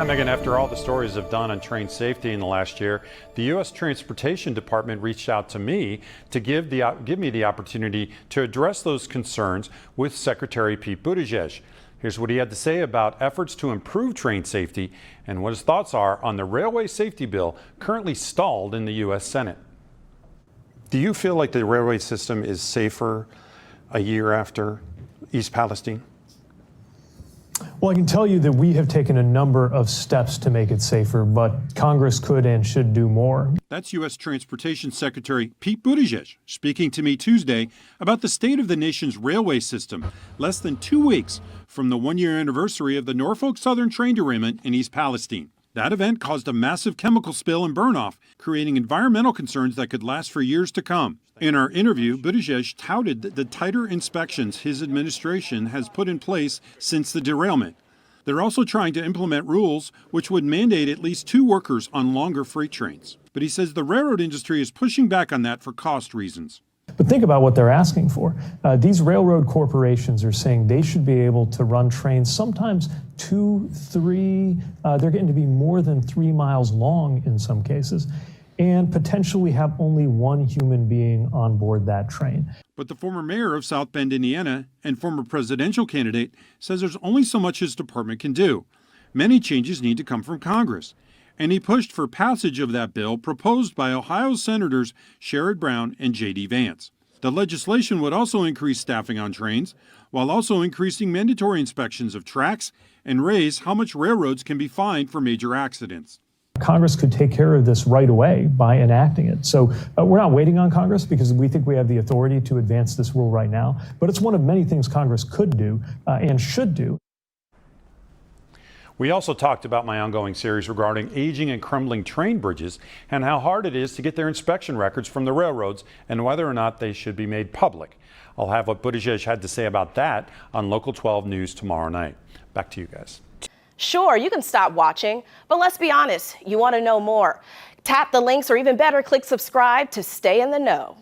Megan, after all the stories have done on train safety in the last year, the U.S. Transportation Department reached out to me to give me the opportunity to address those concerns with Secretary Pete Buttigieg. Here's what he had to say about efforts to improve train safety and what his thoughts are on the railway safety bill currently stalled in the U.S. Senate. Do you feel like the railway system is safer a year after East Palestine? Well, I can tell you that we have taken a number of steps to make it safer, but Congress could and should do more. That's U.S. Transportation Secretary Pete Buttigieg speaking to me Tuesday about the state of the nation's railway system, less than 2 weeks from the one-year anniversary of the Norfolk Southern train derailment in East Palestine. That event caused a massive chemical spill and burn-off, creating environmental concerns that could last for years to come. In our interview, Buttigieg touted the tighter inspections his administration has put in place since the derailment. They're also trying to implement rules which would mandate at least 2 workers on longer freight trains. But he says the railroad industry is pushing back on that for cost reasons. But think about what they're asking for. These railroad corporations are saying they should be able to run trains sometimes 2, 3, they're getting to be more than 3 miles long in some cases, and potentially have only one human being on board that train. But the former mayor of South Bend, Indiana, and former presidential candidate says there's only so much his department can do. Many changes need to come from Congress. And he pushed for passage of that bill proposed by Ohio Senators Sherrod Brown and J.D. Vance. The legislation would also increase staffing on trains, while also increasing mandatory inspections of tracks and raise how much railroads can be fined for major accidents. Congress could take care of this right away by enacting it. So we're not waiting on Congress because we think we have the authority to advance this rule right now. But it's one of many things Congress could do and should do. We also talked about my ongoing series regarding aging and crumbling train bridges and how hard it is to get their inspection records from the railroads and whether or not they should be made public. I'll have what Buttigieg had to say about that on Local 12 News tomorrow night. Back to you guys. Sure, you can stop watching, but let's be honest, you want to know more. Tap the links or even better, click subscribe to stay in the know.